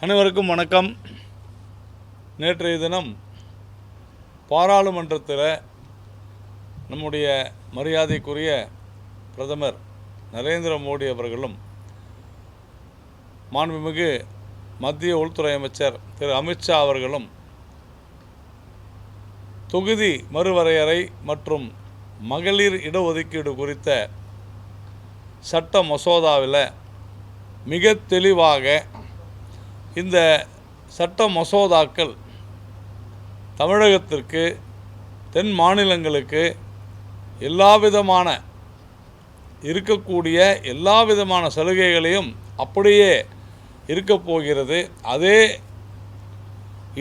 அனைவருக்கும் வணக்கம். நேற்றைய தினம் பாராளுமன்றத்தில் நம்முடைய மரியாதைக்குரிய பிரதமர் நரேந்திர மோடி அவர்களும் மாண்புமிகு மத்திய உள்துறை அமைச்சர் திரு அமித்ஷா அவர்களும் தொகுதி மறுவரையறை மற்றும் மகளிர் இடஒதுக்கீடு குறித்த சட்ட மசோதாவில் மிக தெளிவாக இந்த சட்ட மசோதாக்கள் தமிழகத்திற்கு தென் மாநிலங்களுக்கு இருக்கக்கூடிய எல்லா விதமான சலுகைகளையும் அப்படியே இருக்கப் போகிறது. அதே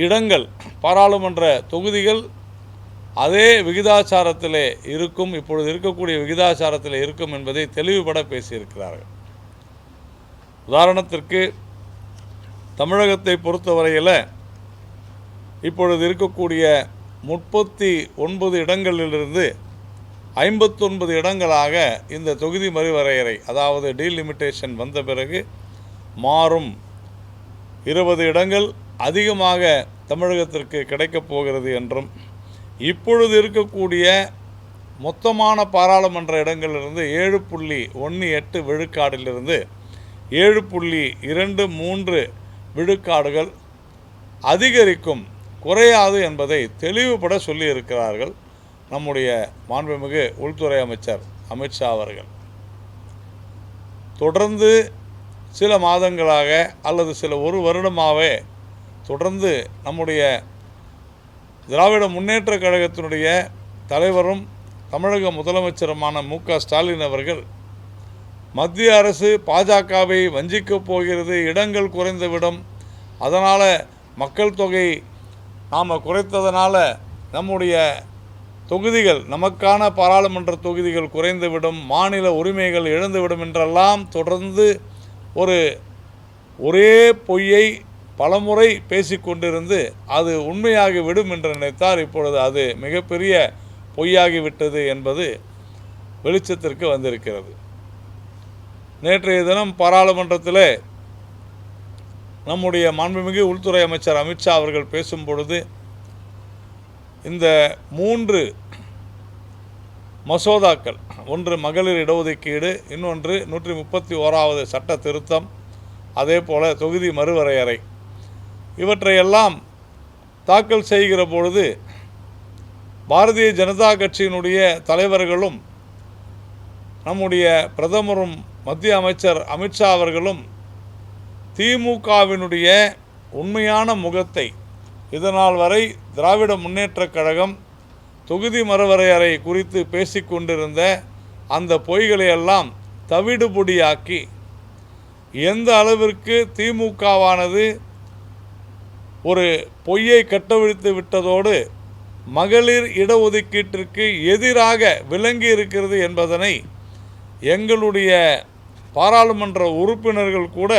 இடங்கள் பாராளுமன்ற தொகுதிகள் அதே விகிதாச்சாரத்தில் இருக்கும், இப்பொழுது இருக்கக்கூடிய விகிதாச்சாரத்தில் இருக்கும் என்பதை தெளிவுபட பேசியிருக்கிறார்கள். உதாரணத்திற்கு தமிழகத்தை பொறுத்தவரையில் இப்பொழுது இருக்கக்கூடிய 39 இடங்களிலிருந்து 59 இடங்களாக இந்த தொகுதி மறுவரையறை, அதாவது டீலிமிட்டேஷன் வந்த பிறகு மாறும். 20 இடங்கள் அதிகமாக தமிழகத்திற்கு கிடைக்கப் போகிறது என்றும், இப்பொழுது இருக்கக்கூடிய மொத்தமான பாராளுமன்ற இடங்களிலிருந்து 7.18 விழுக்காடிலிருந்து 7.23 விழுக்காடுகள் அதிகரிக்கும், குறையாது என்பதை தெளிவுபட சொல்லியிருக்கிறார்கள் நம்முடைய மாண்புமிகு உள்துறை அமைச்சர் அமித்ஷா அவர்கள். தொடர்ந்து சில மாதங்களாக அல்லது ஒரு வருடமாகவே தொடர்ந்து நம்முடைய திராவிட முன்னேற்ற கழகத்தினுடைய தலைவரும் தமிழக முதலமைச்சருமான மு.க. ஸ்டாலின் அவர்கள் மத்திய அரசு பாஜகவை வஞ்சிக்கப் போகிறது, இடங்கள் குறைந்துவிடும், அதனால் மக்கள் தொகை நாம் குறைத்ததனால நம்முடைய தொகுதிகள், நமக்கான பாராளுமன்ற தொகுதிகள் குறைந்துவிடும், மாநில உரிமைகள் இழந்துவிடும் என்றெல்லாம் தொடர்ந்து ஒரே பொய்யை பலமுறை பேசிக்கொண்டிருந்து அது உண்மையாகிவிடும் என்று நினைத்தார். இப்பொழுது அது மிகப்பெரிய பொய்யாகிவிட்டது என்பது வெளிச்சத்திற்கு வந்திருக்கிறது. நேற்றைய தினம் பாராளுமன்றத்தில் நம்முடைய மாண்புமிகு உள்துறை அமைச்சர் அமித்ஷா அவர்கள் பேசும் பொழுது இந்த 3 மசோதாக்கள், ஒன்று மகளிர் இடஒதுக்கீடு, இன்னொன்று 131வது சட்ட திருத்தம், அதே போல் தொகுதி மறுவரையறை, இவற்றையெல்லாம் தாக்கல் செய்கிற பொழுது பாரதிய ஜனதா கட்சியினுடைய தலைவர்களும் நம்முடைய பிரதமரும் மத்திய அமைச்சர் அமித்ஷா அவர்களும் திமுகவினுடைய உண்மையான முகத்தை, இதனால் வரை திராவிட முன்னேற்றக் கழகம் தொகுதி மறுவரையறை குறித்து பேசிக்கொண்டிருந்த அந்த பொய்களையெல்லாம் தவிடுபொடியாக்கி, எந்த அளவிற்கு திமுகவானது ஒரு பொய்யை கட்டவிழ்த்து விட்டதோடு மகளிர் இடஒதுக்கீட்டிற்கு எதிராக விளங்கி இருக்கிறது என்பதனை எங்களுடைய பாராளுமன்ற உறுப்பினர்கள் கூட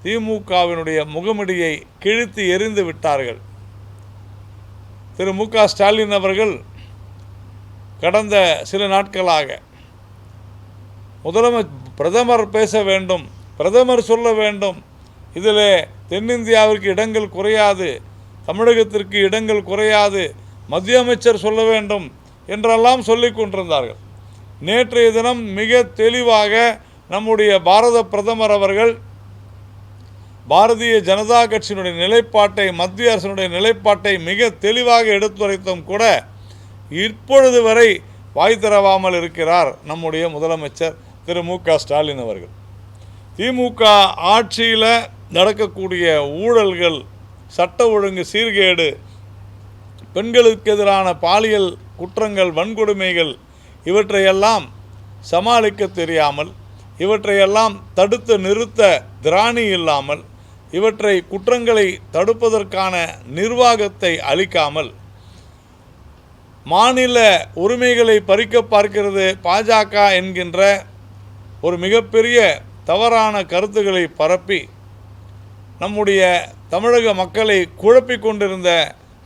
திமுகவினுடைய முகமடியை கிழித்து எறிந்து விட்டார்கள். திரு மு.க. ஸ்டாலின் அவர்கள் கடந்த சில நாட்களாக பிரதமர் பேச வேண்டும், பிரதமர் சொல்ல வேண்டும், இதில் தென்னிந்தியாவிற்கு இடங்கள் குறையாது, தமிழகத்திற்கு இடங்கள் குறையாது, மத்திய அமைச்சர் சொல்ல வேண்டும் என்றெல்லாம் சொல்லிக் கொண்டிருந்தார்கள். நேற்றைய தினம் மிக தெளிவாக நம்முடைய பாரத பிரதமர் அவர்கள் பாரதிய ஜனதா கட்சியினுடைய நிலைப்பாட்டை, மத்திய அரசினுடைய நிலைப்பாட்டை மிக தெளிவாக எடுத்துரைத்தும் கூட இப்பொழுது வரை வாய் திறவாமல் இருக்கிறார் நம்முடைய முதலமைச்சர் திரு மு.க. ஸ்டாலின் அவர்கள். திமுக ஆட்சியில் நடக்கக்கூடிய ஊழல்கள், சட்ட ஒழுங்கு சீர்கேடு, பெண்களுக்கு எதிரான பாலியல் குற்றங்கள், வன்கொடுமைகள், இவற்றையெல்லாம் சமாளிக்க தெரியாமல், இவற்றையெல்லாம் தடுத்து நிறுத்த திராணி இல்லாமல், இவற்றை குற்றங்களை தடுப்பதற்கான நிர்வாகத்தை அளிக்காமல், மாநில உரிமைகளை பறிக்க பார்க்கிறது பாஜக என்கின்ற ஒரு மிகப்பெரிய தவறான கருத்துக்களை பரப்பி நம்முடைய தமிழக மக்களை குழப்பிக் கொண்டிருந்த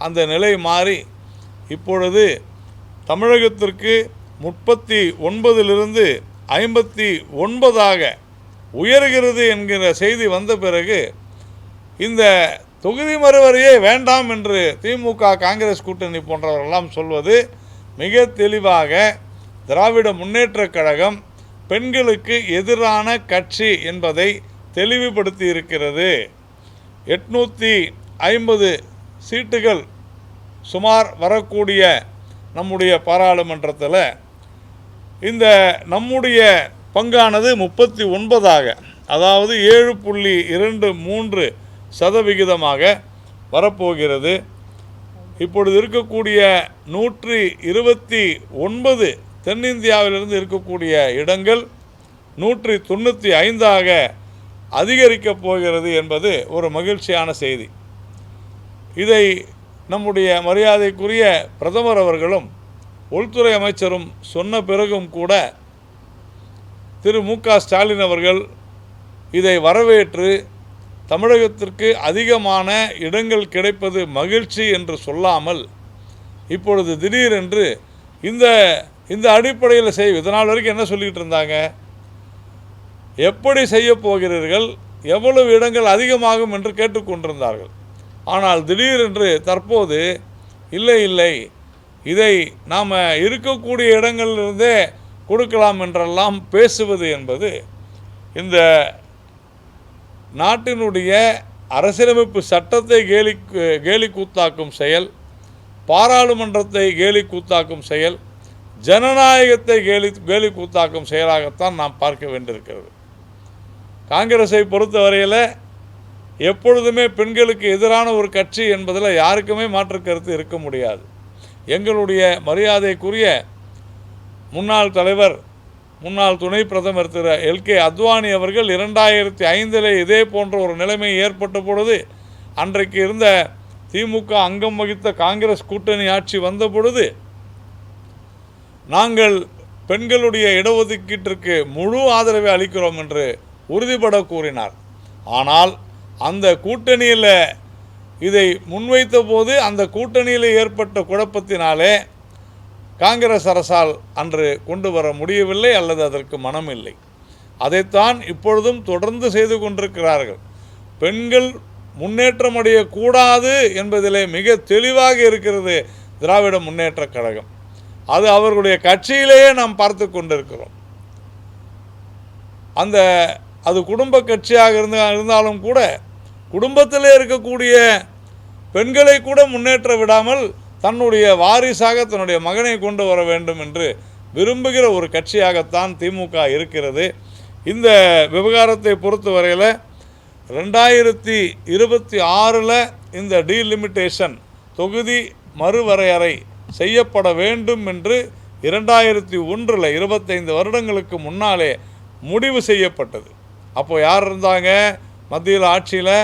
அந்த நிலை மாறி இப்பொழுது தமிழகத்திற்கு 39லிருந்து 59ஆக உயர்கிறது என்கிற செய்தி வந்த பிறகு இந்த தொகுதி மறுவரையே வேண்டாம் என்று திமுக, காங்கிரஸ் கூட்டணி போன்றவர்களெல்லாம் சொல்வது மிக தெளிவாக திராவிட முன்னேற்றக் கழகம் பெண்களுக்கு எதிரான கட்சி என்பதை தெளிவுபடுத்தி இருக்கிறது. 850 சீட்டுகள் சுமார் வரக்கூடிய நம்முடைய பாராளுமன்றத்தில் இந்த நம்முடைய பங்கானது 39ஆக, அதாவது 7.23% வரப்போகிறது. இப்பொழுது இருக்கக்கூடிய 129 தென்னிந்தியாவிலிருந்து இருக்கக்கூடிய இடங்கள் 195ஆக அதிகரிக்கப் போகிறது என்பது ஒரு மகிழ்ச்சியான செய்தி. இதை நம்முடைய மரியாதைக்குரிய பிரதமர் அவர்களும் உள்துறை அமைச்சரும் சொன்ன பிறகும் கூட திரு மு.க. ஸ்டாலின் அவர்கள் இதை வரவேற்று தமிழகத்திற்கு அதிகமான இடங்கள் கிடைப்பது மகிழ்ச்சி என்று சொல்லாமல் இப்பொழுது திடீரென்று இந்த அடிப்படையில் இதனால் வரைக்கும் என்ன சொல்லிக்கிட்டு இருந்தாங்க, எப்படி செய்ய போகிறீர்கள், எவ்வளவு இடங்கள் அதிகமாகும் என்று கேட்டுக்கொண்டிருந்தார்கள். ஆனால் திடீரென்று தற்போது இல்லை இதை நாம் இருக்கக்கூடிய இடங்களிலிருந்தே கொடுக்கலாம் என்றெல்லாம் பேசுவது என்பது இந்த நாட்டினுடைய அரசியலமைப்பு சட்டத்தை கேலி கூத்தாக்கும் செயல், பாராளுமன்றத்தை கேலி கூத்தாக்கும் செயல், ஜனநாயகத்தை கேலி கூத்தாக்கும் செயலாகத்தான் நாம் பார்க்க வேண்டியிருக்கிறது. காங்கிரஸை பொறுத்தவரையில் எப்பொழுதுமே பெண்களுக்கு எதிரான ஒரு கட்சி என்பதில் யாருக்குமே மாற்று கருத்து இருக்க முடியாது. எங்களுடைய மரியாதைக்குரிய முன்னாள் தலைவர், முன்னாள் துணை பிரதமர் திரு எல்.கே. அத்வானி அவர்கள் 2005 இதே போன்ற ஒரு நிலைமை ஏற்பட்ட பொழுது, அன்றைக்கு இருந்த திமுக அங்கம் வகித்த காங்கிரஸ் கூட்டணி ஆட்சி வந்த பொழுது நாங்கள் பெண்களுடைய இடஒதுக்கீட்டிற்கு முழு ஆதரவை அளிக்கிறோம் என்று உறுதிபட கூறினார். ஆனால் அந்த கூட்டணியில் இதை முன்வைத்த போது அந்த கூட்டணியில் ஏற்பட்ட குழப்பத்தினாலே காங்கிரஸ் அரசால் அன்று கொண்டு வர முடியவில்லை அல்லது அதற்கு மனம் இல்லை. அதைத்தான் இப்பொழுதும் தொடர்ந்து செய்து கொண்டிருக்கிறார்கள். பெண்கள் முன்னேற்றம் அடையக்கூடாது என்பதிலே மிக தெளிவாக இருக்கிறது திராவிட முன்னேற்றக் கழகம். அது அவர்களுடைய கட்சியிலேயே நாம் பார்த்து கொண்டிருக்கிறோம். அது குடும்ப கட்சியாக இருந்தாலும் கூட குடும்பத்திலே இருக்கக்கூடிய பெண்களை கூட முன்னேற்ற விடாமல் தன்னுடைய வாரிசாக தன்னுடைய மகனை கொண்டு வர வேண்டும் என்று விரும்புகிற ஒரு கட்சியாகத்தான் திமுக இருக்கிறது. இந்த விவகாரத்தை பொறுத்தவரையில் 2026 இந்த டீலிமிட்டேஷன் தொகுதி மறுவரையறை செய்யப்பட வேண்டும் என்று 2001 25 வருடங்களுக்கு முன்னாலே முடிவு செய்யப்பட்டது. அப்போ யார் இருந்தாங்க? மத்தியில் ஆட்சியில்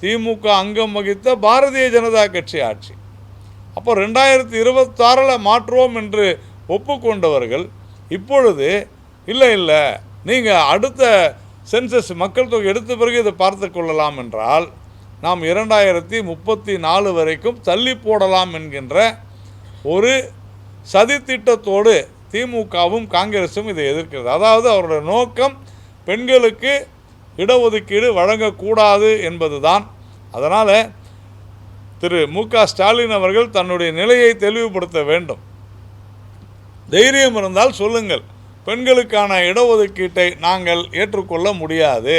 திமுக அங்கம் வகித்த பாரதிய ஜனதா கட்சி ஆட்சி. அப்போ 2026 மாற்றுவோம் என்று ஒப்புக்கொண்டவர்கள் இப்பொழுது இல்லை நீங்கள் அடுத்த சென்சஸ் மக்கள் தொகை எடுத்த பிறகு இதை பார்த்து கொள்ளலாம் என்றால் நாம் 2034 வரைக்கும் தள்ளி போடலாம் என்கின்ற ஒரு சதித்திட்டத்தோடு திமுகவும் காங்கிரஸும் இதை எதிர்க்கிறது. அதாவது அவருடைய நோக்கம் பெண்களுக்கு இடஒதுக்கீடு வழங்கக்கூடாது என்பதுதான். அதனால் திரு மு.க. ஸ்டாலின் அவர்கள் தன்னுடைய நிலையை தெளிவுபடுத்த வேண்டும். தைரியம் இருந்தால் சொல்லுங்கள், பெண்களுக்கான இடஒதுக்கீட்டை நாங்கள் ஏற்றுக்கொள்ள முடியாது.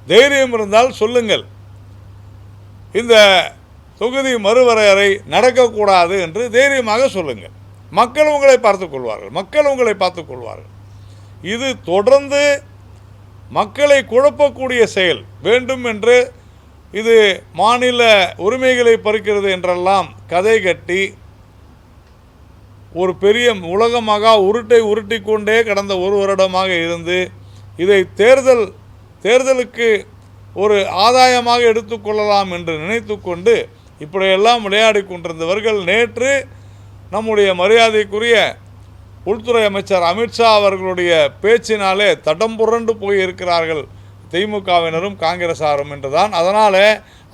தைரியம் இருந்தால் சொல்லுங்கள், இந்த தொகுதி மறுவரையறை நடக்கக்கூடாது என்று தைரியமாக சொல்லுங்கள். மக்கள் உங்களை பார்த்துக் கொள்வார்கள். இது தொடர்ந்து மக்களை குழப்பக்கூடிய செயல். வேண்டும் என்று இது மாநில உரிமைகளை பறிக்கிறது என்றெல்லாம் கதை கட்டி ஒரு பெரிய உலகமாக உருட்டி கொண்டே கடந்த ஒரு வருடமாக இருந்து இதை தேர்தலுக்கு ஒரு ஆதாயமாக எடுத்துக்கொள்ளலாம் என்று நினைத்து கொண்டு இப்படியெல்லாம் விளையாடி கொண்டிருந்தவர்கள் நேற்று நம்முடைய மரியாதைக்குரிய உள்துறை அமைச்சர் அமித்ஷா அவர்களுடைய பேச்சினாலே தடம் புரண்டு போயிருக்கிறார்கள் திமுகவினரும் காங்கிரஸாரும் என்றுதான். அதனால்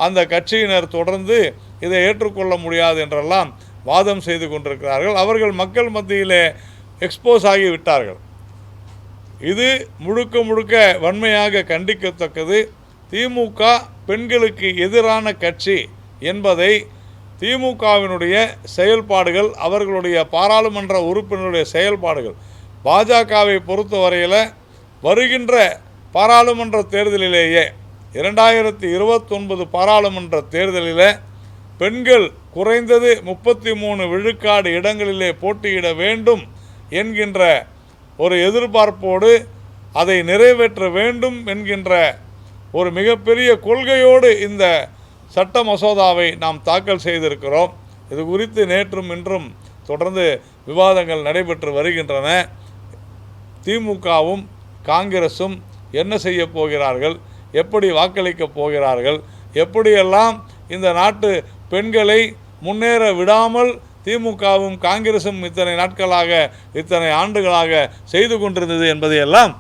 அந்த கட்சியினர் தொடர்ந்து இதை ஏற்றுக்கொள்ள முடியாது என்றெல்லாம் வாதம் செய்து கொண்டிருக்கிறார்கள். அவர்கள் மக்கள் மத்தியிலே எக்ஸ்போஸ் ஆகிவிட்டார்கள். இது முழுக்க வன்மையாக கண்டிக்கத்தக்கது. திமுக பெண்களுக்கு எதிரான கட்சி என்பதை திமுகவினுடைய செயல்பாடுகள், அவர்களுடைய பாராளுமன்ற உறுப்பினருடைய செயல்பாடுகள், பாஜகவை பொறுத்தவரையில் வருகின்ற பாராளுமன்ற தேர்தலிலேயே 2029 பாராளுமன்ற தேர்தலில் பெண்கள் குறைந்தது 33 விழுக்காடு இடங்களிலே போட்டியிட வேண்டும் என்கின்ற ஒரு எதிர்பார்ப்போடு அதை நிறைவேற்ற வேண்டும் என்கின்ற ஒரு மிகப்பெரிய கொள்கையோடு இந்த சட்ட மசோதாவை நாம் தாக்கல் செய்திருக்கிறோம். இது குறித்து நேற்றும் இன்றும் தொடர்ந்து விவாதங்கள் நடைபெற்று வருகின்றன. திமுகவும் காங்கிரஸும் என்ன செய்ய போகிறார்கள், எப்படி வாக்களிக்கப் போகிறார்கள், எப்படியெல்லாம் இந்த நாட்டு பெண்களை முன்னேற விடாமல் திமுகவும் காங்கிரஸும் இத்தனை நாட்களாக, இத்தனை ஆண்டுகளாக செய்து கொண்டிருந்தது என்பதையெல்லாம்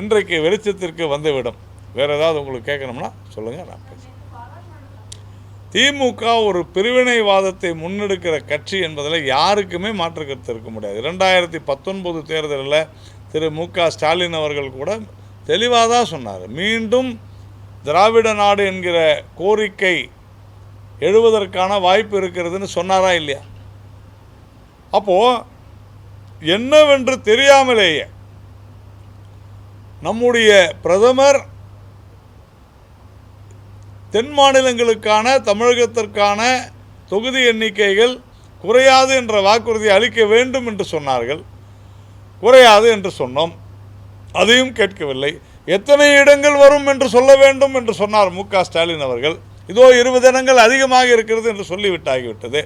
இன்றைக்கு வெளிச்சத்திற்கு வந்துவிடும். வேறு ஏதாவது உங்களுக்கு கேட்கணும்னா சொல்லுங்கள், நான் பேசுகிறேன். திமுக ஒரு பிரிவினைவாதத்தை முன்னெடுக்கிற கட்சி என்பதில் யாருக்குமே மாற்று கருத்து இருக்க முடியாது. 2019 தேர்தலில் திரு மு.க. ஸ்டாலின் அவர்கள் கூட தெளிவாக தான் சொன்னார். மீண்டும் திராவிட நாடு என்கிற கோரிக்கை எழுவதற்கான வாய்ப்பு இருக்கிறதுன்னு சொன்னாரா இல்லையா? அப்போது என்னவென்று தெரியாமலேயே நம்முடைய பிரதமர் தென் மாநிலங்களுக்கான, தமிழகத்திற்கான தொகுதி எண்ணிக்கைகள் குறையாது என்ற வாக்குறுதி அளிக்க வேண்டும் என்று சொன்னார்கள். குறையாது என்று சொன்னோம், அதையும் கேட்கவில்லை. எத்தனை இடங்கள் வரும் என்று சொல்ல வேண்டும் என்று சொன்னார் மு.க. ஸ்டாலின் அவர்கள். இதோ 20 இடங்கள் அதிகமாக இருக்கிறது என்று சொல்லிவிட்டாகிவிட்டது.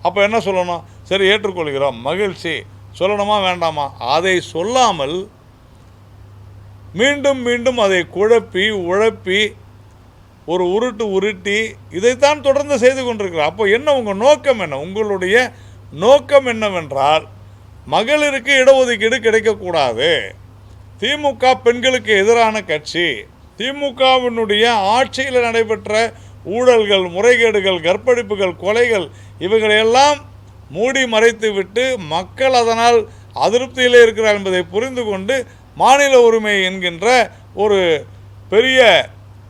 அப்போ என்ன சொல்லணும்? சரி, ஏற்றுக்கொள்கிறோம், மகிழ்ச்சி, சொல்லணுமா வேண்டாமா? அதை சொல்லாமல் மீண்டும் மீண்டும் அதை குழப்பி உழப்பி ஒரு உருட்டி இதைத்தான் தொடர்ந்து செய்து கொண்டிருக்கிறார். அப்போ என்ன உங்கள் நோக்கம் என்ன? உங்களுடைய நோக்கம் என்னவென்றால் மகளிருக்கு இடஒதுக்கீடு கிடைக்கக்கூடாது, திமுக பெண்களுக்கு எதிரான கட்சி, திமுகவினுடைய ஆட்சியில் நடைபெற்ற ஊழல்கள், முறைகேடுகள், கற்பழிப்புகள், கொலைகள் இவைகளையெல்லாம் மூடி மறைத்து விட்டு மக்கள் அதனால் அதிருப்தியிலே இருக்கிறார் என்பதை புரிந்து கொண்டு மாநில உரிமை என்கின்ற ஒரு பெரிய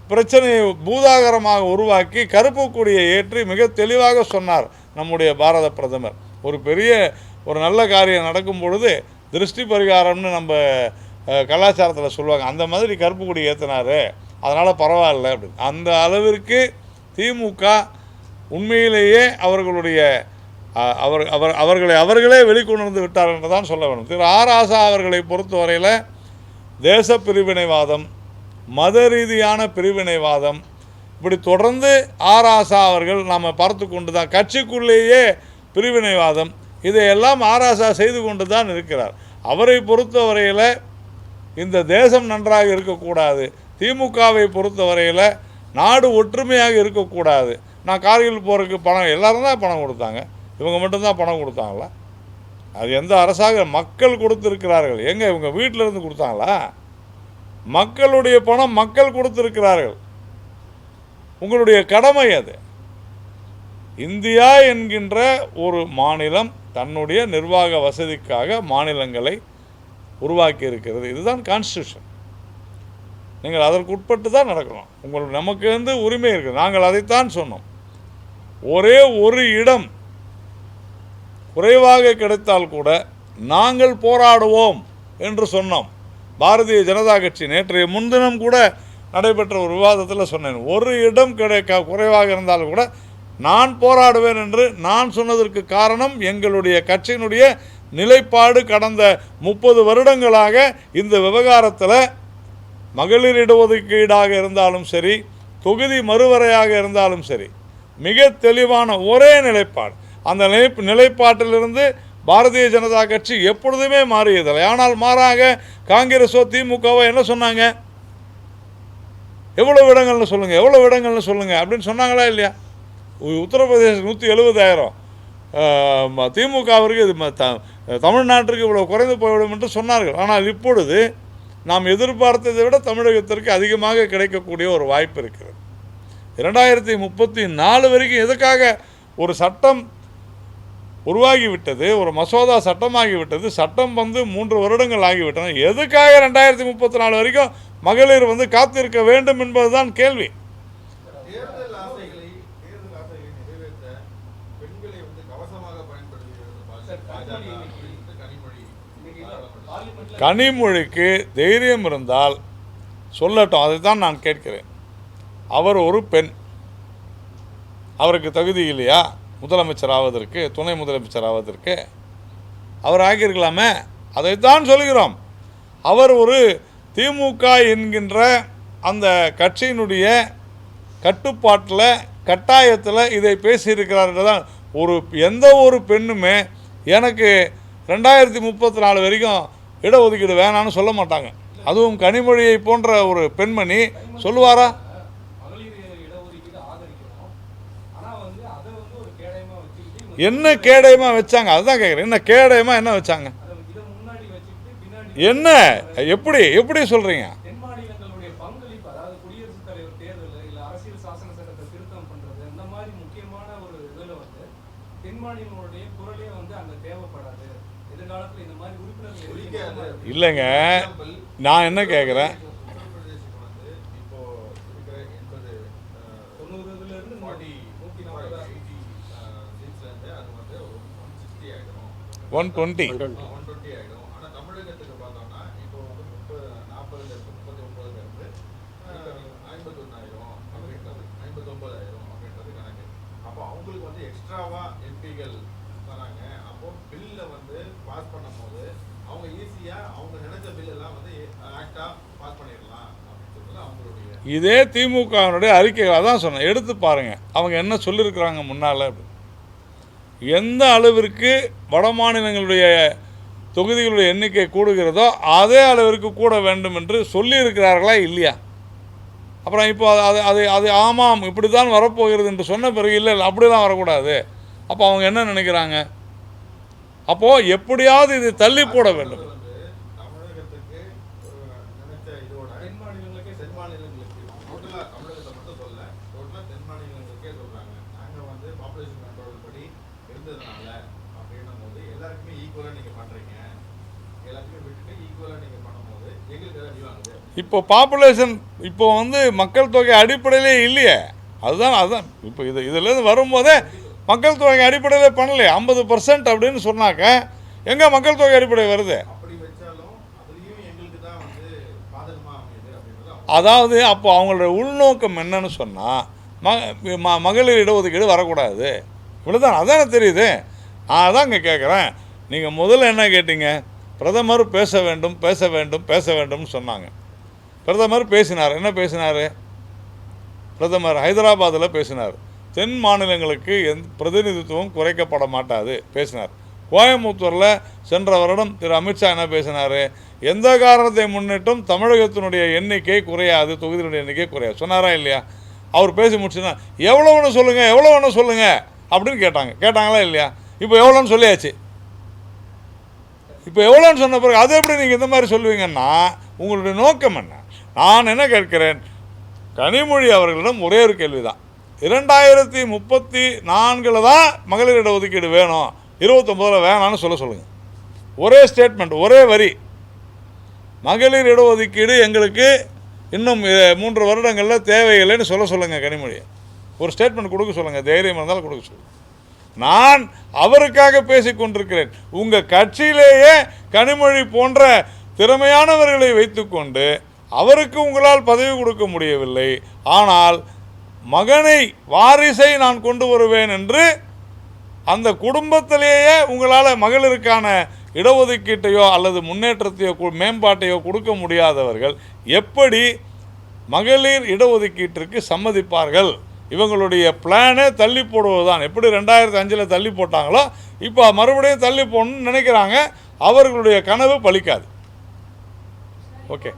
பிரச்சனையை பூதாகரமாக உருவாக்கி கருப்பு கொடியை ஏற்றி மிக தெளிவாக சொன்னார் நம்முடைய பாரத பிரதமர். ஒரு நல்ல காரியம் நடக்கும் பொழுது திருஷ்டி பரிகாரம்னு நம்ம கலாச்சாரத்தில் சொல்லுவாங்க, அந்த மாதிரி கருப்பு கொடி ஏற்றினார், அதனால் பரவாயில்ல அப்படின்னு. அந்த அளவிற்கு திமுக உண்மையிலேயே அவர்களே வெளிக்கொணர்ந்து விட்டார் என்று தான் சொல்ல வேண்டும். திரு ஆர் ராசா அவர்களை பொறுத்தவரையில் தேச பிரிவினைவாதம், மத ரீதியான பிரிவினைவாதம், இப்படி தொடர்ந்து ஆர் ராசா அவர்கள் நாம் பார்த்து கொண்டு தான், கட்சிக்குள்ளேயே பிரிவினைவாதம், இதையெல்லாம் ஆர் ராசா செய்து கொண்டு தான் இருக்கிறார். அவரை பொறுத்தவரையில் இந்த தேசம் நன்றாக இருக்கக்கூடாது, திமுகவை பொறுத்தவரையில் நாடு ஒற்றுமையாக இருக்கக்கூடாது. நான் கார்கில் போகிறதுக்கு பணம் எல்லோரும் தான் பணம் கொடுத்தாங்க, இவங்க மட்டும்தான் பணம் கொடுத்தாங்களா? அது எந்த அரசாங்க மக்கள் கொடுத்துருக்கிறார்கள்? எங்கே இவங்க வீட்டில் இருந்து கொடுத்தாங்களா? மக்களுடைய பணம் மக்கள் கொடுத்திருக்கிறார்கள். உங்களுடைய கடமை அது. இந்தியா என்கின்ற ஒரு மாநிலம் தன்னுடைய நிர்வாக வசதிக்காக மாநிலங்களை உருவாக்கி இருக்கிறது. இதுதான் கான்ஸ்டியூஷன். நீங்கள் அதற்கு உட்பட்டு தான் நடக்கணும். நமக்கு உரிமை இருக்குது. நாங்கள் அதைத்தான் சொன்னோம். ஒரே ஒரு இடம் குறைவாக கிடைத்தால் கூட நாங்கள் போராடுவோம் என்று சொன்னோம். பாரதிய ஜனதா கட்சி நேற்றைய முன்தினம் கூட நடைபெற்ற ஒரு விவாதத்தில் சொன்னேன், ஒரு இடம் குறைவாக இருந்தாலும் கூட நான் போராடுவேன் என்று நான் சொன்னதற்கு காரணம் எங்களுடைய கட்சியினுடைய நிலைப்பாடு. கடந்த 30 வருடங்களாக இந்த விவகாரத்தில் மகளிர் இடஒதுக்கீடாக இருந்தாலும் சரி, தொகுதி மறுவரையாக இருந்தாலும் சரி, மிக தெளிவான ஒரே நிலைப்பாடு. அந்த நிலைப்பாட்டிலிருந்து பாரதிய ஜனதா கட்சி எப்பொழுதுமே மாறியதில்லை. ஆனால் மாறாக காங்கிரஸோ திமுகவோ என்ன சொன்னாங்க? எவ்வளோ இடங்கள்னு சொல்லுங்கள், எவ்வளோ இடங்கள்னு சொல்லுங்கள் அப்படின்னு சொன்னாங்களா இல்லையா? உத்தரப்பிரதேசம் 170,000, திமுகவிற்கு இது தமிழ்நாட்டிற்கு இவ்வளோ குறைந்து போய்விடும் என்று சொன்னார்கள். ஆனால் இப்பொழுது நாம் எதிர்பார்த்ததை விட தமிழகத்திற்கு அதிகமாக கிடைக்கக்கூடிய ஒரு வாய்ப்பு இருக்கிறது. 2034 வரைக்கும் எதுக்காக ஒரு சட்டம் உருவாகிவிட்டது, ஒரு மசோதா சட்டமாகிவிட்டது, சட்டம் 3 வருடங்கள் ஆகிவிட்டன. எதுக்காக 2034 வரைக்கும் மகளிர் வந்து காத்திருக்க வேண்டும் என்பதுதான் கேள்வி. கனிமொழிக்கு தைரியம் இருந்தால் சொல்லட்டும், அதை தான் நான் கேட்கிறேன். அவர் ஒரு பெண், அவருக்கு தகுதி இல்லையா முதலமைச்சர் ஆவதற்கு, துணை முதலமைச்சர் ஆவதற்கு? அவர் ஆகியிருக்கலாமே, அதைத்தான் சொல்கிறோம். அவர் ஒரு திமுக என்கின்ற அந்த கட்சியினுடைய கட்டுப்பாட்டில் கட்டாயத்தில் இதை பேசியிருக்கிறார்கள் தான். எந்த ஒரு பெண்ணுமே எனக்கு 2034 வரைக்கும் இடஒதுக்கீடு வேணான்னு சொல்ல மாட்டாங்க. அதுவும் கனிமொழியை போன்ற ஒரு பெண்மணி சொல்லுவாரா? என்ன கேடயமாக வச்சாங்க? அதுதான் கேட்குறேன். என்ன கேடயமாக என்ன வச்சாங்க? என்ன எப்படி சொல்கிறீங்க? இல்லைங்க, நான் என்ன கேட்குறேன், இதே திமுகவினுடைய அறிக்கைகள் அதான் சொன்னேன், எடுத்து பாருங்கள் அவங்க என்ன சொல்லியிருக்கிறாங்க முன்னால். எந்த அளவிற்கு வட மாநிலங்களுடைய தொகுதிகளுடைய எண்ணிக்கை கூடுகிறதோ அதே அளவிற்கு கூட வேண்டும் என்று சொல்லியிருக்கிறார்களா இல்லையா? அப்புறம் இப்போ அது ஆமாம் இப்படி தான் வரப்போகிறது என்று சொன்ன பிறகு இல்லை அப்படிலாம் வரக்கூடாது. அப்போ அவங்க என்ன நினைக்கிறாங்க? அப்போது எப்படியாவது இது தள்ளி போட வேண்டும். இப்போ பாப்புலேஷன் இப்போ வந்து மக்கள் தொகை அடிப்படையிலே இல்லையே, அதுதான் இப்போ இதுலேருந்து வரும்போதே மக்கள் தொகை அடிப்படையில் பண்ணலையே. 50% அப்படின்னு சொன்னாக்க எங்கே மக்கள் தொகை அடிப்படை வருது? அதாவது அப்போ அவங்களோட உள்நோக்கம் என்னன்னு சொன்னால் மகளிர் இடஒதுக்கீடு வரக்கூடாது, இவ்வளோதான். அதானே தெரியுது. நான் அதான் இங்கே கேட்குறேன். நீங்கள் முதல்ல என்ன கேட்டீங்க? பிரதமர் பேச வேண்டும் பேச வேண்டும் பேச வேண்டும்னு சொன்னாங்க. பிரதமர் பேசினார். என்ன பேசினார்? பிரதமர் ஹைதராபாத்தில் பேசினார். தென் மாநிலங்களுக்கு பிரதிநிதித்துவம் குறைக்கப்பட மாட்டாது பேசினார். கோயம்புத்தூரில் சென்ற வருடம் திரு அமித்ஷா என்ன பேசினார்? எந்த காரணத்தை முன்னிட்டும் தமிழகத்தினுடைய எண்ணிக்கை குறையாது, தொகுதியினுடைய எண்ணிக்கை குறையாது சொன்னாரா இல்லையா? அவர் பேசி முடிச்சுன்னா எவ்வளோன்னு சொல்லுங்கள் அப்படின்னு கேட்டாங்களா இல்லையா? இப்போ எவ்வளோன்னு சொல்லியாச்சு. இப்போ எவ்வளோன்னு சொன்ன பிறகு அதை எப்படி நீங்கள் இந்த மாதிரி சொல்லுவீங்கன்னா உங்களுடைய நோக்கம் என்ன? நான் என்ன கேட்கிறேன், கனிமொழி அவர்களிடம் ஒரே ஒரு கேள்வி தான். 2034 தான் மகளிர் இடஒதுக்கீடு வேணும், 29 வேணான்னு சொல்லுங்கள். ஒரே ஸ்டேட்மெண்ட், ஒரே வரி. மகளிர் இடஒதுக்கீடு எங்களுக்கு இன்னும் 3 வருடங்களில் தேவையில்லைன்னு சொல்லுங்கள் கனிமொழியை. ஒரு ஸ்டேட்மெண்ட் கொடுக்க சொல்லுங்கள், தைரியம் இருந்தாலும் கொடுக்க சொல்லுங்கள். நான் அவருக்காக பேசிக் கொண்டிருக்கிறேன். உங்கள் கட்சியிலேயே கனிமொழி போன்ற திறமையானவர்களை வைத்துக்கொண்டு அவருக்கு உங்களால் பதவி கொடுக்க முடியவில்லை, ஆனால் மகனை வாரிசை நான் கொண்டு வருவேன் என்று அந்த குடும்பத்திலேயே உங்களால் மகளிருக்கான இடஒதுக்கீட்டையோ அல்லது முன்னேற்றத்தையோ மேம்பாட்டையோ கொடுக்க முடியாதவர்கள் எப்படி மகளிர் இடஒதுக்கீட்டிற்கு சம்மதிப்பார்கள்? இவங்களுடைய பிளானே தள்ளி போடுவது தான். எப்படி 2005 தள்ளி போட்டாங்களோ இப்போ மறுபடியும் தள்ளி போடணும்னு நினைக்கிறாங்க. அவர்களுடைய கனவு பலிக்காது. ஓகே.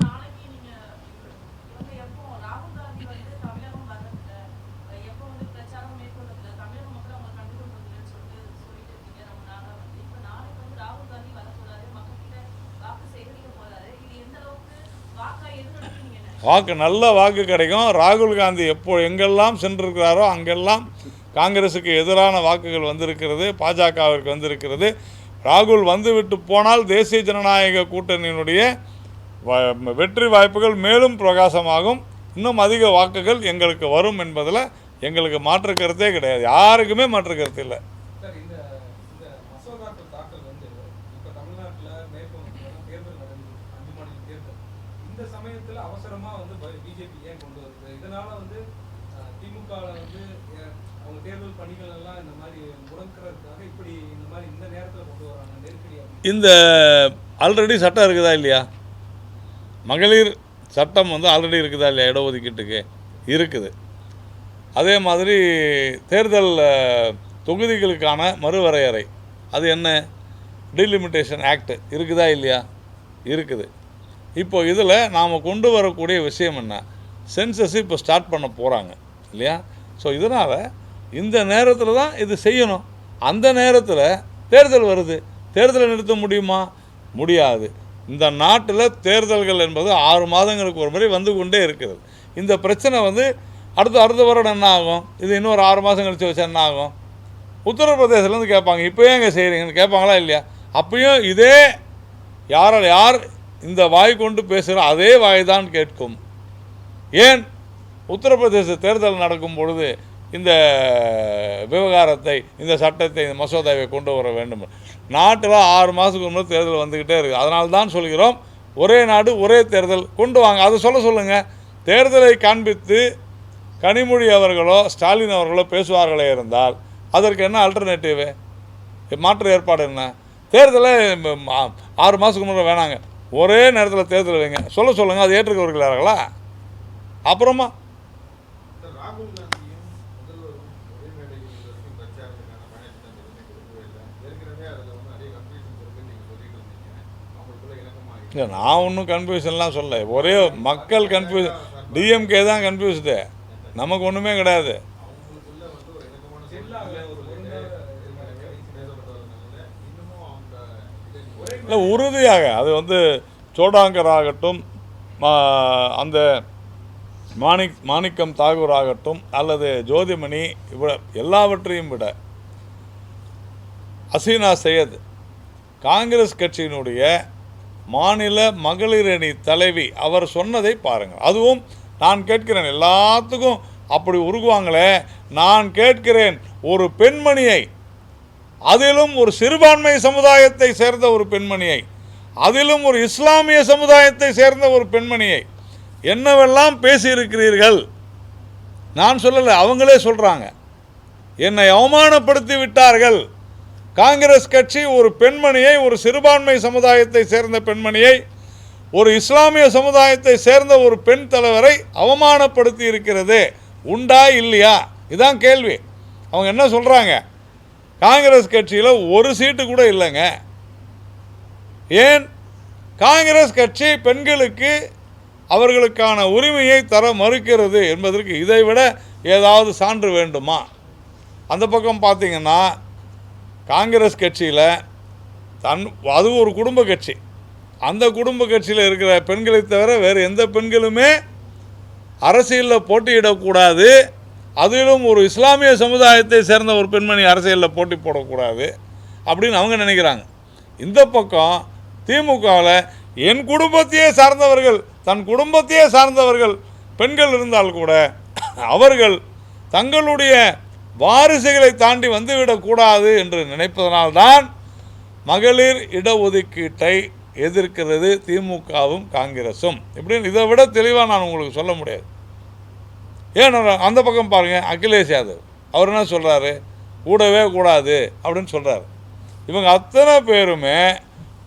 நல்ல வாக்கு கிடைக்கும். ராகுல் காந்தி எங்கெல்லாம் சென்றிருக்கிறாரோ அங்கெல்லாம் காங்கிரஸுக்கு எதிரான வாக்குகள் வந்திருக்கிறது, பாஜகவிற்கு வந்திருக்கிறது. ராகுல் வந்துவிட்டு போனால் தேசிய ஜனநாயக கூட்டணியினுடைய வெற்றி வாய்ப்புகள் மேலும் பிரகாசமாகும். இன்னும் அதிக வாக்குகள் எங்களுக்கு வரும் என்பதில் எங்களுக்கு மாற்று கருத்தே கிடையாது. யாருக்குமே மாற்று கருத்து இல்லை. இந்த ஆல்ரெடி சட்டம் இருக்குதா இல்லையா? மகளிர் சட்டம் ஆல்ரெடி இருக்குதா இல்லையா? இடஒதுக்கீட்டுக்கு இருக்குது. அதே மாதிரி தேர்தல் தொகுதிகளுக்கான மறுவரையறை, அது என்ன, டீலிமிட்டேஷன் ஆக்ட் இருக்குதா இல்லையா? இருக்குது. இப்போ இதில் நாம் கொண்டு வரக்கூடிய விஷயம் என்ன, சென்சஸ் இப்போ ஸ்டார்ட் பண்ண போகிறாங்க இல்லையா? ஸோ இதனால் இந்த நேரத்தில் தான் இது செய்யணும். அந்த நேரத்தில் தேர்தல் வருது. தேர்தலை நிறுத்த முடியுமா? முடியாது. இந்த நாட்டில் தேர்தல்கள் என்பது 6 மாதங்களுக்கு ஒரு முறை வந்து கொண்டே இருக்கிறது. இந்த பிரச்சனை அடுத்த வருடம் என்ன ஆகும்? இது இன்னொரு 6 மாதம் கழிச்சு வச்சா என்ன ஆகும்? உத்தரப்பிரதேசத்துலேருந்து கேட்பாங்க, இப்போ ஏங்க செய்கிறீங்கன்னு கேட்பாங்களா இல்லையா? அப்பயும் இதே யார் இந்த வாய் கொண்டு பேசுகிற அதே வாய் தான் கேட்கும். ஏன் உத்தரப்பிரதேச தேர்தல் நடக்கும் பொழுது இந்த விவகாரத்தை, இந்த சட்டத்தை, இந்த மசோதாவை கொண்டு வர வேண்டும்? நாட்டில் 6 மாதத்துக்கு முன்னாடி தேர்தல் வந்துக்கிட்டே இருக்குது. அதனால தான் சொல்கிறோம், ஒரே நாடு ஒரே தேர்தல் கொண்டு வாங்க. அதை சொல்லுங்கள். தேர்தலை காண்பித்து கனிமொழி அவர்களோ ஸ்டாலின் அவர்களோ பேசுவார்களே இருந்தால் அதற்கு என்ன அல்டர்னேட்டிவு, மாற்று ஏற்பாடு என்ன? தேர்தலை 6 மாதத்துக்கு முன்னாடி வேணாங்க, ஒரே நேரத்தில் தேர்தல் வைங்க சொல்லுங்கள். அது ஏற்றுக்கொள்கிறார்களா? அப்புறமா இல்லை, நான் ஒன்றும் கன்ஃபியூஷன்லாம் சொல்ல. ஒரே மக்கள் கன்ஃபியூஷன், டிஎம்கே தான் கன்ஃபியூஸ்டு, நமக்கு ஒன்றுமே கிடையாது. இல்லை, உறுதியாக அது சோடாங்கர் ஆகட்டும், அந்த மாணிக்கம் தாகூர் ஆகட்டும், அல்லது ஜோதிமணி, எல்லாவற்றையும் விட ஹசீனா சையத் காங்கிரஸ் கட்சியினுடைய மாநில மகளிர் அணி தலைவி, அவர் சொன்னதை பாருங்கள். அதுவும் நான் கேட்கிறேன், எல்லாத்துக்கும் அப்படி உருகுவாங்களே, நான் கேட்கிறேன், ஒரு பெண்மணியை, அதிலும் ஒரு சிறுபான்மை சமுதாயத்தை சேர்ந்த ஒரு பெண்மணியை, அதிலும் ஒரு இஸ்லாமிய சமுதாயத்தை சேர்ந்த ஒரு பெண்மணியை என்னவெல்லாம் பேசியிருக்கிறீர்கள்? நான் சொல்லலை, அவங்களே சொல்கிறாங்க, என்னை அவமானப்படுத்தி விட்டார்கள். காங்கிரஸ் கட்சி ஒரு பெண்மணியை, ஒரு சிறுபான்மை சமுதாயத்தை சேர்ந்த பெண்மணியை, ஒரு இஸ்லாமிய சமுதாயத்தை சேர்ந்த ஒரு பெண் தலைவரை அவமானப்படுத்தி இருக்கிறது. உண்டா இல்லையா? இதுதான் கேள்வி. அவங்க என்ன சொல்கிறாங்க? காங்கிரஸ் கட்சியில் ஒரு சீட்டு கூட இல்லைங்க. ஏன்? காங்கிரஸ் கட்சி பெண்களுக்கு அவர்களுக்கான உரிமையை தர மறுக்கிறது என்பதற்கு இதைவிட ஏதாவது சான்று வேண்டுமா? அந்த பக்கம் பார்த்தீங்கன்னா காங்கிரஸ் கட்சியில் அது ஒரு குடும்ப கட்சி. அந்த குடும்ப கட்சியில் இருக்கிற பெண்களை தவிர வேறு எந்த பெண்களுமே அரசியலில் போட்டியிடக்கூடாது. அதிலும் ஒரு இஸ்லாமிய சமுதாயத்தை சேர்ந்த ஒரு பெண்மணி அரசியலில் போட்டி போடக்கூடாது அப்படின்னு அவங்க நினைக்கிறாங்க. இந்த பக்கம் திமுகவில் என் குடும்பத்தையே சார்ந்தவர்கள், தன் குடும்பத்தையே சார்ந்தவர்கள் பெண்கள் இருந்தால் கூட அவர்கள் தங்களுடைய வாரிசுகளை தாண்டி வந்துவிடக்கூடாது என்று நினைப்பதனால்தான் மகளிர் இடஒதுக்கீட்டை எதிர்க்கிறது திமுகவும் காங்கிரஸும். இப்படின்னு இதை விட தெளிவாக நான் உங்களுக்கு சொல்ல முடியாது. ஏன் அந்த பக்கம் பாருங்கள், அகிலேஷ் யாதவ் அவர் என்ன சொல்கிறாரு? கூடவே கூடாது அப்படின்னு சொல்கிறார். இவங்க அத்தனை பேருமே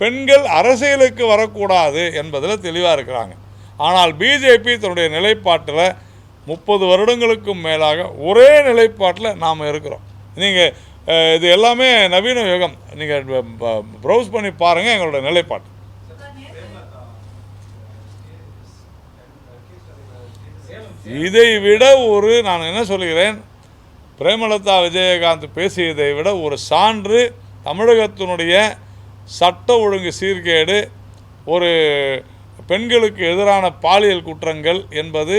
பெண்கள் அரசியலுக்கு வரக்கூடாது என்பதில் தெளிவாக இருக்கிறாங்க. ஆனால் பிஜேபி தன்னுடைய நிலைப்பாட்டில் 30 வருடங்களுக்கும் மேலாக ஒரே நிலைப்பாட்டில் நாம் இருக்கிறோம். நீங்கள் இது எல்லாமே நவீன யுகம், நீங்கள் ப்ரௌஸ் பண்ணி பாருங்கள் எங்களோட நிலைப்பாட்டு. இதை விட நான் என்ன சொல்கிறேன், பிரேமலதா விஜயகாந்த் பேசியதை விட ஒரு சான்று தமிழகத்தினுடைய சட்ட ஒழுங்கு சீர்கேடு, ஒரு பெண்களுக்கு எதிரான பாலியல் குற்றங்கள் என்பது,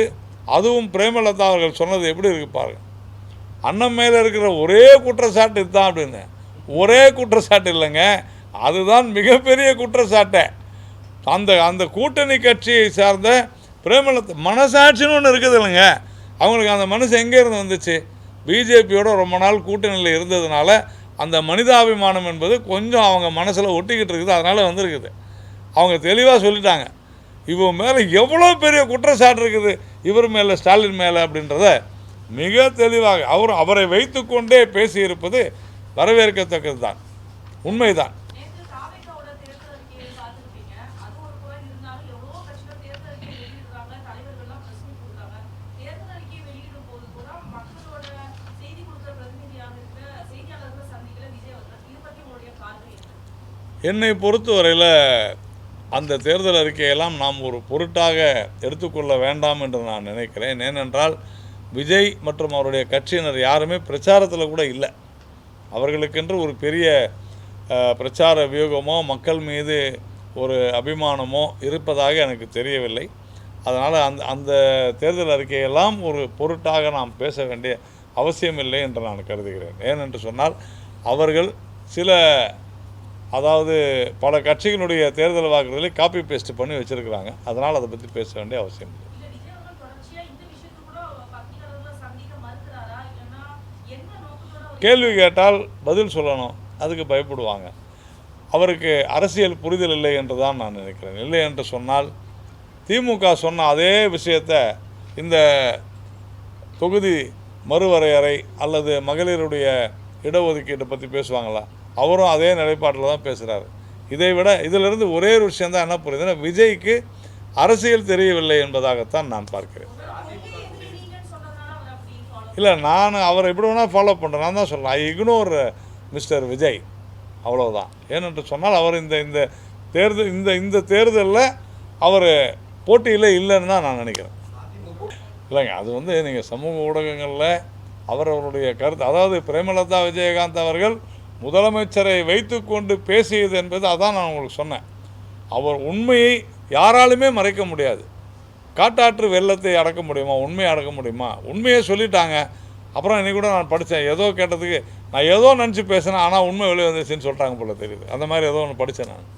அதுவும் பிரேமலதா அவர்கள் சொன்னது எப்படி இருக்கு பாருங்கள். அண்ணன் மேலே இருக்கிற ஒரே குற்றச்சாட்டு இதுதான் அப்படின்னு. ஒரே குற்றச்சாட்டு இல்லைங்க, அதுதான் மிகப்பெரிய குற்றச்சாட்டை. அந்த அந்த கூட்டணி கட்சியை சார்ந்த பிரேமலதா மனசாட்சின்னு ஒன்று இருக்குது இல்லைங்க. அவங்களுக்கு அந்த மனசு எங்கேருந்து வந்துச்சு? பிஜேபியோட ரொம்ப நாள் கூட்டணியில் இருந்ததுனால அந்த மனிதாபிமானம் என்பது கொஞ்சம் அவங்க மனசில் ஒட்டிக்கிட்டு இருக்குது. அதனால் வந்திருக்குது. அவங்க தெளிவாக சொல்லிட்டாங்க, இவன் மேலே எவ்வளோ பெரிய குற்றச்சாட்டு இருக்குது இவர் மேலே, ஸ்டாலின் மேலே அப்படின்றத மிக தெளிவாக அவரை வைத்து கொண்டே பேசியிருப்பது வரவேற்கத்தக்கது தான், உண்மைதான். என்னை பொறுத்தவரையில் அந்த தேர்தல் அறிக்கையெல்லாம் நாம் ஒரு பொருட்டாக எடுத்துக்கொள்ள வேண்டாம் என்று நான் நினைக்கிறேன். ஏனென்றால் விஜய் மற்றும் அவருடைய கட்சியினர் யாருமே பிரச்சாரத்தில் கூட இல்லை. அவர்களுக்கென்று ஒரு பெரிய பிரச்சார வியூகமோ மக்கள் மீது ஒரு அபிமானமோ இருப்பதாக எனக்கு தெரியவில்லை. அதனால் அந்த தேர்தல் அறிக்கையெல்லாம் ஒரு பொருட்டாக நாம் பேச வேண்டிய அவசியமில்லை என்று நான் கருதுகிறேன். ஏனென்று சொன்னால் அவர்கள் அதாவது பல கட்சிகளுடைய தேர்தல் வாக்குறுதிகளை காப்பி பேஸ்ட் பண்ணி வச்சுருக்கிறாங்க. அதனால் அதை பற்றி பேச வேண்டிய அவசியம் இல்லை. கேள்வி கேட்டால் பதில் சொல்லணும், அதுக்கு பயப்படுவாங்க. அவருக்கு அரசியல் புரிதல் இல்லை என்று தான் நான் நினைக்கிறேன். இல்லை என்று சொன்னால் திமுக சொன்ன அதே விஷயத்தை இந்த தொகுதி மறுவரையறை அல்லது மகளிருடைய இடஒதுக்கீட்டை பற்றி பேசுவாங்களா? அவரும் அதே நிலைப்பாட்டில் தான் பேசுகிறாரு. இதை விட இதிலிருந்து ஒரே ஒரு விஷயந்தான் என்ன புரியுதுன்னா, விஜய்க்கு அரசியல் தெரியவில்லை என்பதாகத்தான் நான் பார்க்கிறேன். இல்லை, நான் அவரை எப்படி வேணால் ஃபாலோ பண்ணுறேன். நான் தான் சொல்கிறேன், ஐ இக்னோர் மிஸ்டர் விஜய், அவ்வளோதான். ஏனென்று சொன்னால் அவர் இந்த தேர்தலில் அவர் போட்டியில் இல்லைன்னு தான் நான் நினைக்கிறேன். இல்லைங்க, அது நீங்கள் சமூக ஊடகங்களில் அவருடைய கருத்து, அதாவது பிரேமலதா விஜயகாந்த் அவர்கள் முதலமைச்சரை வைத்து கொண்டு பேசியது என்பது அதான் நான் உங்களுக்கு சொன்னேன். அவர் உண்மையை யாராலுமே மறைக்க முடியாது. காட்டாற்று வெள்ளத்தை அடக்க முடியுமா? உண்மையை அடக்க முடியுமா? உண்மையை சொல்லிட்டாங்க. அப்புறம் இன்னைக்கு கூட நான் படித்தேன், ஏதோ கேட்டதுக்கு நான் ஏதோ நினச்சி பேசினேன், ஆனால் உண்மை வெளியே வந்துச்சுன்னு சொல்கிறாங்க போல தெரியுது. அந்த மாதிரி ஏதோ ஒன்று படித்தேன் நான்.